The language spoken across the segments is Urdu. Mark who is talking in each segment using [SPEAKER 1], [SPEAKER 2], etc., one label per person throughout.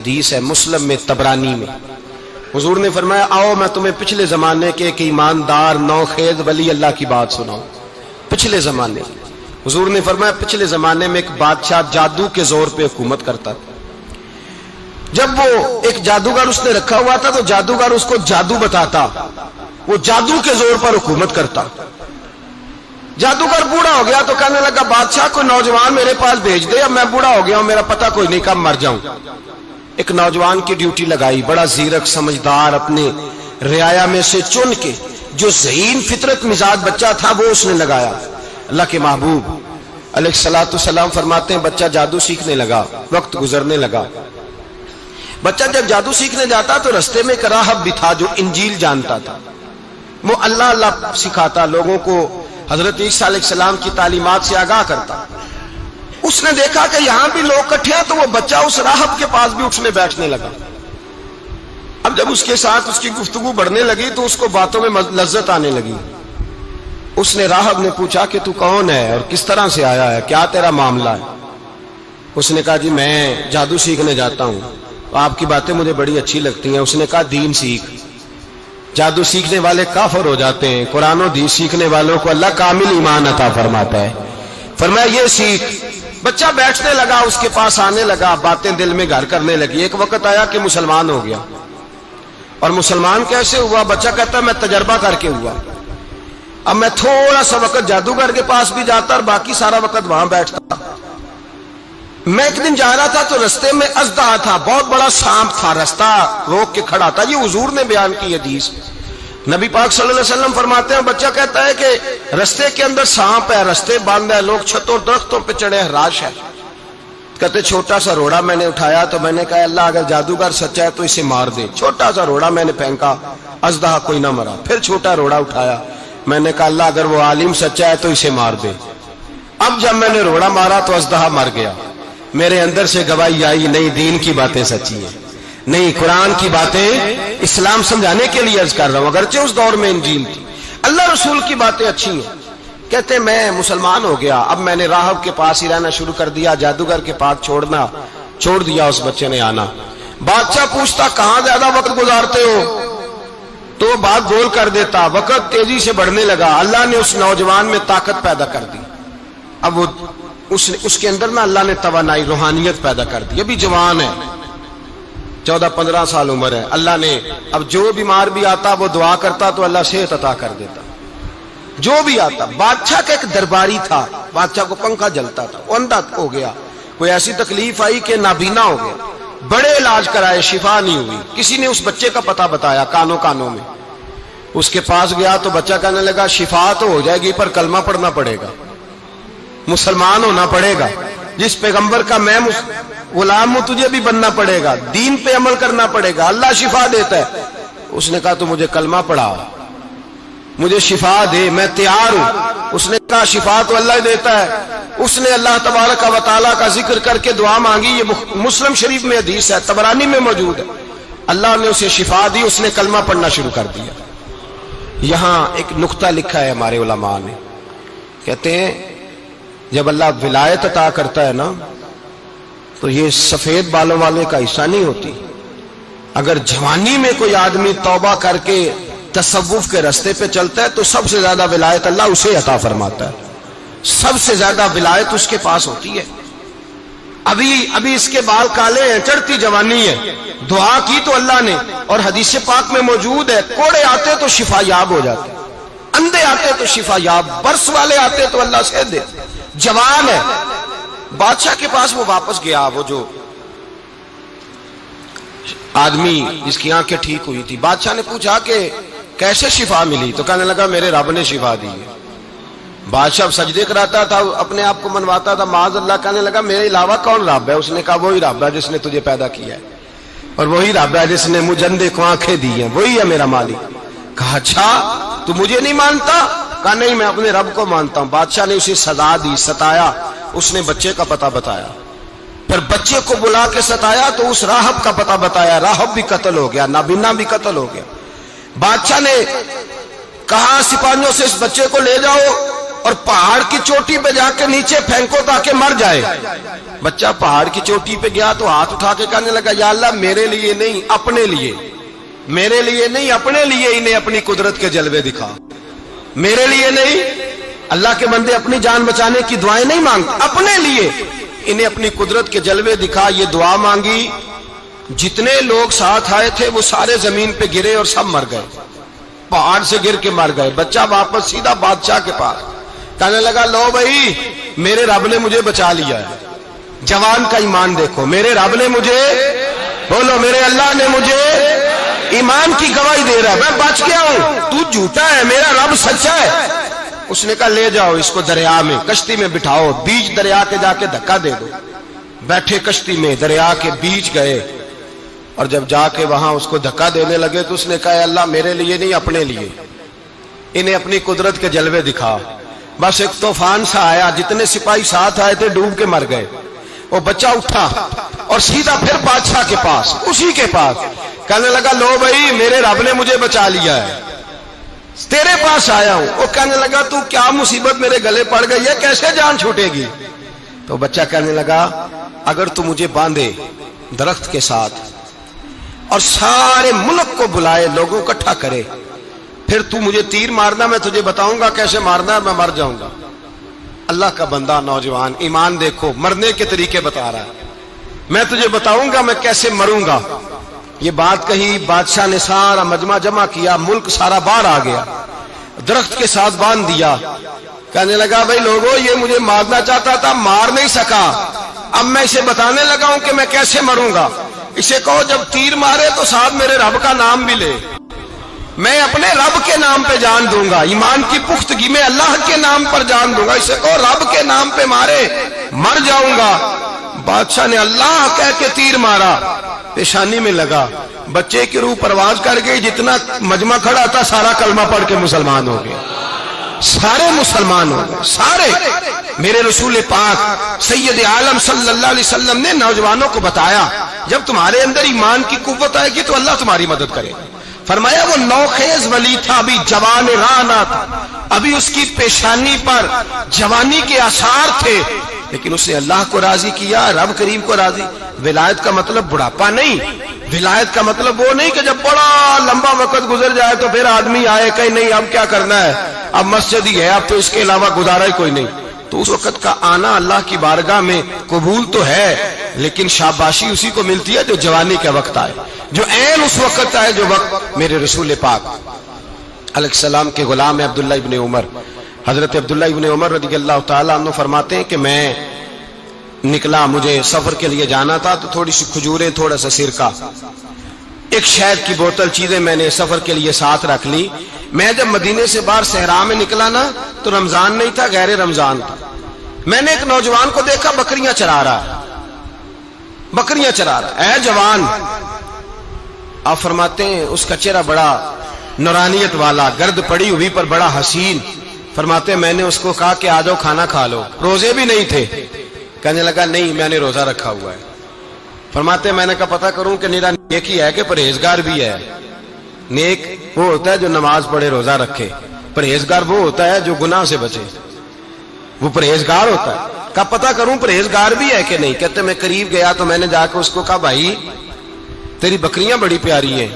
[SPEAKER 1] حدیث ہے مسلم میں طبرانی میں حضور نے فرمایا آؤ میں تمہیں پچھلے زمانے کے ایک ایماندار نوخیز ولی اللہ کی بات سناؤں. پچھلے زمانے حضور نے فرمایا پچھلے زمانے میں ایک بادشاہ جادو کے زور پہ حکومت کرتا تھا. جب وہ ایک جادوگر اس نے رکھا ہوا تھا تو جادوگر اس کو جادو بتاتا, وہ جادو کے زور پر حکومت کرتا. جادوگر بوڑھا ہو گیا تو کہنے لگا بادشاہ کو نوجوان میرے پاس بھیج دے, اب میں بوڑھا ہو گیا ہوں میرا پتہ کوئی نہیں کب مر جاؤں. ایک نوجوان کی ڈیوٹی لگائی, بڑا زیرک سمجھدار اپنے رعایا میں سے چن کے جو ذہین فطرت مزاج بچہ تھا وہ اس نے لگایا. اللہ کے محبوب علیہ الصلوۃ والسلام فرماتے ہیں بچہ جادو سیکھنے لگا, وقت گزرنے لگا. بچہ جب جادو سیکھنے جاتا تو رستے میں ایک راہب بھی تھا جو انجیل جانتا تھا, وہ اللہ اللہ سکھاتا, لوگوں کو حضرت عیسیٰ علیہ السلام کی تعلیمات سے آگاہ کرتا. اس نے دیکھا کہ یہاں بھی لوگ اکٹھے ہیں تو وہ بچہ اس راہب کے پاس بھی اٹھنے بیٹھنے لگا. اب جب اس کے ساتھ اس کی گفتگو بڑھنے لگی تو اس کو باتوں میں لذت آنے لگی. اس نے راہب نے پوچھا کہ تو کون ہے اور کس طرح سے آیا ہے, کیا تیرا معاملہ ہے؟ اس نے کہا جی میں جادو سیکھنے جاتا ہوں, آپ کی باتیں مجھے بڑی اچھی لگتی ہیں. اس نے کہا دین سیکھ, جادو سیکھنے والے کافر ہو جاتے ہیں, قرآن و حدیث سیکھنے والوں کو اللہ کامل ایمان عطا فرماتا ہے. فرمایا یہ سیکھ. بچہ بیٹھنے لگا, اس کے پاس آنے لگا, باتیں دل میں گھر کرنے لگی. ایک وقت آیا کہ مسلمان ہو گیا. اور مسلمان کیسے ہوا؟ بچہ کہتا ہے میں تجربہ کر کے ہوا. اب میں تھوڑا سا وقت جادوگر کے پاس بھی جاتا اور باقی سارا وقت وہاں بیٹھتا. میں ایک دن جا رہا تھا تو رستے میں اژدہا تھا, بہت بڑا سانپ تھا, رستہ روک کے کھڑا تھا. یہ حضور نے بیان کی حدیث. نبی پاک صلی اللہ علیہ وسلم فرماتے ہیں بچہ کہتا ہے کہ رستے کے اندر سانپ ہے, رستے بند ہے, لوگ چھتوں درختوں پہ چڑھے, حراش ہے. کہتے چھوٹا سا روڑا میں نے اٹھایا تو میں نے کہا اللہ اگر جادوگر سچا ہے تو اسے مار دے. چھوٹا سا روڑا میں نے پھینکا, اژدہا کوئی نہ مرا. پھر چھوٹا روڑا اٹھایا, میں نے کہا اللہ اگر وہ عالم سچا ہے تو اسے مار دے. اب جب میں نے روڑا مارا تو اژدہا مر گیا. میرے اندر سے گواہی آئی نہیں دین کی باتیں سچی ہیں, نہیں قرآن کی باتیں اسلام سمجھانے کے لیے عرض کر رہا ہوں. اگرچہ اس دور میں انجیل تھی, اللہ رسول کی باتیں اچھی ہیں. کہتے میں مسلمان ہو گیا, اب میں نے راہب کے پاس ہی رہنا شروع کر دیا, جادوگر کے پاس چھوڑ دیا. اس بچے نے آنا. بادشاہ پوچھتا کہاں زیادہ وقت گزارتے ہو تو وہ بات گول کر دیتا. وقت تیزی سے بڑھنے لگا. اللہ نے اس نوجوان میں طاقت پیدا کر دی. اب وہ اس کے اندر نا اللہ نے توانائی روحانیت پیدا کر دی. ابھی جوان ہے, 14-15 سال عمر ہے. اللہ نے اب جو بیمار بھی آتا وہ دعا کرتا تو اللہ صحت عطا کر دیتا. جو بھی آتا. بادشاہ کا ایک درباری تھا, بادشاہ کو پنکھا جلتا تھا, وہ اندھا ہو گیا. کوئی ایسی تکلیف آئی کہ نابینا ہو گیا. بڑے علاج کرائے, شفا نہیں ہوئی. کسی نے اس بچے کا پتہ بتایا کانوں میں. اس کے پاس گیا تو بچہ کہنے لگا شفا تو ہو جائے گی پر کلمہ پڑھنا پڑے گا, مسلمان ہونا پڑے گا. جس پیغمبر کا میں غلام ہوں تجھے بھی بننا پڑے گا, دین پہ عمل کرنا پڑے گا. اللہ شفا دیتا ہے. اس نے کہا تو مجھے کلمہ پڑھا, مجھے شفا دے, میں تیار ہوں. اس نے کہا شفا تو اللہ دیتا ہے. اس نے اللہ تبارک و تعالیٰ کا ذکر کر کے دعا مانگی. یہ مسلم شریف میں حدیث ہے, طبرانی میں موجود ہے. اللہ نے اسے شفا دی, اس نے کلمہ پڑھنا شروع کر دیا. یہاں ایک نقطہ لکھا ہے ہمارے علماء نے, کہتے ہیں جب اللہ ولایت عطا کرتا ہے نا تو یہ سفید بالوں والے کا حصہ نہیں ہوتی. اگر جوانی میں کوئی آدمی توبہ کر کے تصوف کے راستے پہ چلتا ہے تو سب سے زیادہ ولایت اللہ اسے عطا فرماتا ہے. سب سے زیادہ ولایت اس کے پاس ہوتی ہے. ابھی اس کے بال کالے ہیں, چڑھتی جوانی ہے, دعا کی تو اللہ نے, اور حدیث پاک میں موجود ہے کوڑے آتے تو شفا یاب ہو جاتے, اندھے آتے تو شفا یاب, برس والے آتے تو اللہ سے دے. جوان ہے. بادشاہ کے پاس وہ واپس گیا, وہ جو آدمی جس کی آنکھیں ٹھیک ہوئی تھی. بادشاہ نے پوچھا کہ کیسے شفا ملی تو کہنے لگا میرے رب نے شفا دی ہے. بادشاہ سجدے کراتا تھا, اپنے آپ کو منواتا تھا معاذ اللہ. کہنے لگا میرے علاوہ کون رب ہے؟ اس نے کہا وہی رب ہے جس نے تجھے پیدا کیا ہے, اور وہی رب ہے جس نے مجھے اندھے کو آنکھیں دی ہیں, وہی ہے میرا مالک. کہا اچھا تو مجھے نہیں مانتا؟ کہا نہیں میں اپنے رب کو مانتا ہوں. بادشاہ نے اسے سزا دی, ستایا. اس نے بچے کا پتہ بتایا, پھر بچے کو بلا کے ستایا تو اس راہب کا پتہ بتایا. راہب بھی قتل ہو گیا, نابینا بھی قتل ہو گیا. بادشاہ نے کہا سپاہیوں سے اس بچے کو لے جاؤ اور پہاڑ کی چوٹی پہ جا کے نیچے پھینکو تاکہ مر جائے. بچہ پہاڑ کی چوٹی پہ گیا تو ہاتھ اٹھا کے کہنے لگا یا اللہ میرے لیے نہیں اپنے لیے، میرے لیے نہیں اپنے لیے انہیں اپنی قدرت کے جلوے دکھا. میرے لیے نہیں، اللہ کے بندے اپنی جان بچانے کی دعائیں نہیں مانگتے، اپنے لیے انہیں اپنی قدرت کے جلوے دکھا. یہ دعا مانگی، جتنے لوگ ساتھ آئے تھے وہ سارے زمین پہ گرے اور سب مر گئے، پہاڑ سے گر کے مر گئے. بچہ واپس سیدھا بادشاہ کے پاس کہنے لگا لو بھائی میرے رب نے مجھے بچا لیا ہے. جوان کا ایمان دیکھو، میرے رب نے مجھے، بولو میرے اللہ نے مجھے ایمان کی گواہی دے رہا ہے، میں بچ گیا ہوں، تو جھوٹا ہے میرا رب سچا ہے. اس نے کہا لے جاؤ اس کو دریا میں، کشتی میں بٹھاؤ، بیچ دریا کے جا کے دھکا دے دو. بیٹھے کشتی میں، دریا کے بیچ گئے، اور جب جا کے وہاں اس کو دھکا دینے لگے تو اس نے کہا اللہ میرے لیے نہیں اپنے لیے انہیں اپنی قدرت کے جلوے دکھا. بس ایک طوفان سا آیا، جتنے سپاہی ساتھ آئے تھے ڈوب کے مر گئے. وہ بچہ اٹھا اور سیدھا پھر بادشاہ کے پاس، اسی کے پاس کہنے لگا لو بھائی میرے رب نے مجھے بچا لیا ہے، تیرے پاس آیا ہوں. وہ کہنے لگا تو کیا مصیبت میرے گلے پڑ گئی ہے، کیسے جان چھوٹے گی؟ تو بچہ کہنے لگا اگر تو مجھے باندھے درخت کے ساتھ اور سارے ملک کو بلائے، لوگوں کو اکٹھا کرے، پھر تو مجھے تیر مارنا، میں تجھے بتاؤں گا کیسے مارنا ہے، میں مر جاؤں گا. اللہ کا بندہ نوجوان ایمان دیکھو، مرنے کے طریقے بتا رہا ہے، میں تجھے بتاؤں گا میں کیسے مروں گا. یہ بات کہی، بادشاہ نے سارا مجمع جمع کیا، ملک سارا باہر آ گیا، درخت کے ساتھ باندھ دیا. کہنے لگا بھائی لوگوں یہ مجھے مارنا چاہتا تھا، مار نہیں سکا، اب میں اسے بتانے لگا ہوں کہ میں کیسے مروں گا. اسے کہو جب تیر مارے تو ساتھ میرے رب کا نام بھی لے، میں اپنے رب کے نام پہ جان دوں گا، ایمان کی پختگی میں اللہ کے نام پر جان دوں گا. اسے کہو رب کے نام پہ مارے، مر جاؤں گا. بادشاہ نے اللہ کہہ کے تیر مارا، پیشانی میں لگا، بچے کی روح پرواز کر گئی. جتنا مجمع کھڑا تھا سارا کلمہ پڑھ کے مسلمان ہو گیا، سارے مسلمان ہو گئے سارے. میرے رسول پاک سید عالم صلی اللہ علیہ وسلم نے نوجوانوں کو بتایا جب تمہارے اندر ایمان کی قوت آئے گی تو اللہ تمہاری مدد کرے. فرمایا وہ نوخیز ولی تھا، ابھی جوان رانا تھا، ابھی اس کی پیشانی پر جوانی کے آثار تھے، لیکن اس نے اللہ کو راضی کیا، رب کریم کو راضی. ولایت کا مطلب بڑھاپا نہیں، ولایت کا مطلب وہ نہیں کہ جب بڑا لمبا وقت گزر جائے تو پھر آدمی آئے کہ نہیں اب کیا کرنا ہے، اب مسجد ہی ہے، اب تو اس کے علاوہ گزارا ہی کوئی نہیں. تو اس وقت کا آنا اللہ کی بارگاہ میں قبول تو ہے، لیکن شاباشی اسی کو ملتی ہے جو جوانی کا وقت آئے، جو عین اس وقت آئے جو وقت میرے رسول پاک علیہ السلام کے غلام عبداللہ ابن عمر، حضرت عبداللہ ابن عمر رضی اللہ تعالیٰ عنہ فرماتے ہیں کہ میں نکلا، مجھے سفر کے لیے جانا تھا، تو تھوڑی سی کھجوریں، تھوڑا سا سرکہ، ایک شہد کی بوتل، چیزیں میں نے سفر کے لیے ساتھ رکھ لی. میں جب مدینے سے باہر صحرا میں نکلا نا تو رمضان نہیں تھا، غیر رمضان تھا. میں نے ایک نوجوان کو دیکھا بکریاں چرا رہا، بکریاں چرا رہا. اے جوان، آپ فرماتے ہیں اس کا چہرہ بڑا نورانیت والا، گرد پڑی ہوئی پر بڑا حسین. فرماتے ہیں میں نے اس کو کہا کہ آ جاؤ کھانا کھا لو، روزے بھی نہیں تھے. کہنے لگا نہیں میں نے روزہ رکھا ہوا ہے. فرماتے ہیں میں نے کہا پتہ کروں کہ نیرا نیک ہی ہے کہ پرہیزگار بھی ہے. نیک وہ ہوتا ہے جو نماز پڑھے روزہ رکھے، پرہیزگار وہ ہوتا ہے جو گناہ سے بچے، وہ پرہیزگار ہوتا ہے. کہا پتہ کروں پرہیزگار بھی ہے کہ نہیں. کہتے میں قریب گیا تو میں نے جا کے اس کو کہا بھائی تیری بکریاں بڑی پیاری ہیں،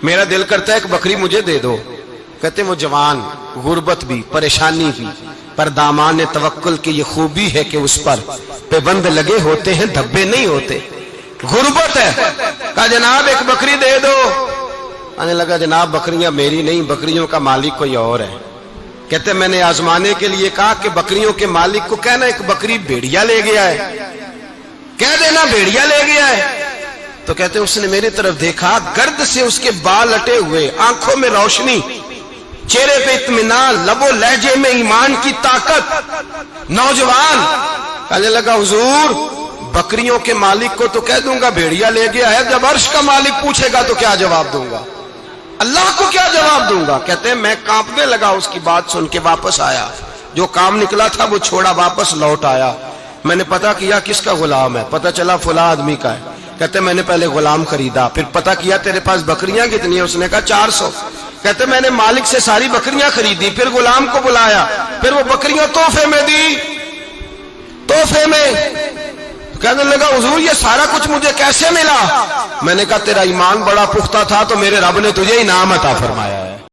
[SPEAKER 1] میرا دل کرتا ہے کہ بکری مجھے دے دو. کہتے وہ جوان، غربت بھی، پریشانی بھی، پر دامان توکل کی یہ خوبی ہے کہ اس پر پابند لگے ہوتے ہیں، دھبے نہیں ہوتے. غربت ہے. کہا جناب ایک بکری دے دو. آنے لگا جناب بکریاں میری نہیں، بکریوں کا مالک کوئی اور ہے. کہتے میں نے آزمانے کے لیے کہا کہ بکریوں کے مالک کو کہنا ایک بکری بھیڑیا لے گیا ہے، کہہ دینا بھیڑیا لے گیا ہے. تو کہتے اس نے میری طرف دیکھا، گرد سے اس کے بال لٹے ہوئے، آنکھوں میں روشنی، چہرے پہ اطمینان، لب و لہجے میں ایمان کی طاقت. نوجوان کہنے لگا حضور بکریوں کے مالک کو تو کہہ دوں گا بھیڑیا لے گیا ہے، جب عرش کا مالک پوچھے گا تو کیا جواب دوں گا، اللہ کو کیا جواب دوں گا. کہتے ہیں میں کانپنے لگا اس کی بات سن کے، واپس آیا، جو کام نکلا تھا وہ چھوڑا، واپس لوٹ آیا. میں نے پتا کیا کس کا غلام ہے، پتا چلا فلاں آدمی کا ہے. کہتے میں نے پہلے غلام خریدا، پھر پتا کیا تیرے پاس بکریاں کتنی ہیں، اس نے کہا 400. کہتے میں نے مالک سے ساری بکریاں خریدی، پھر غلام کو بلایا، پھر وہ بکریاں تحفے میں دی، تحفے میں۔ کہنے لگا حضور یہ سارا کچھ مجھے کیسے ملا؟ میں نے کہا تیرا ایمان بڑا پختہ تھا تو میرے رب نے تجھے انعام عطا فرمایا۔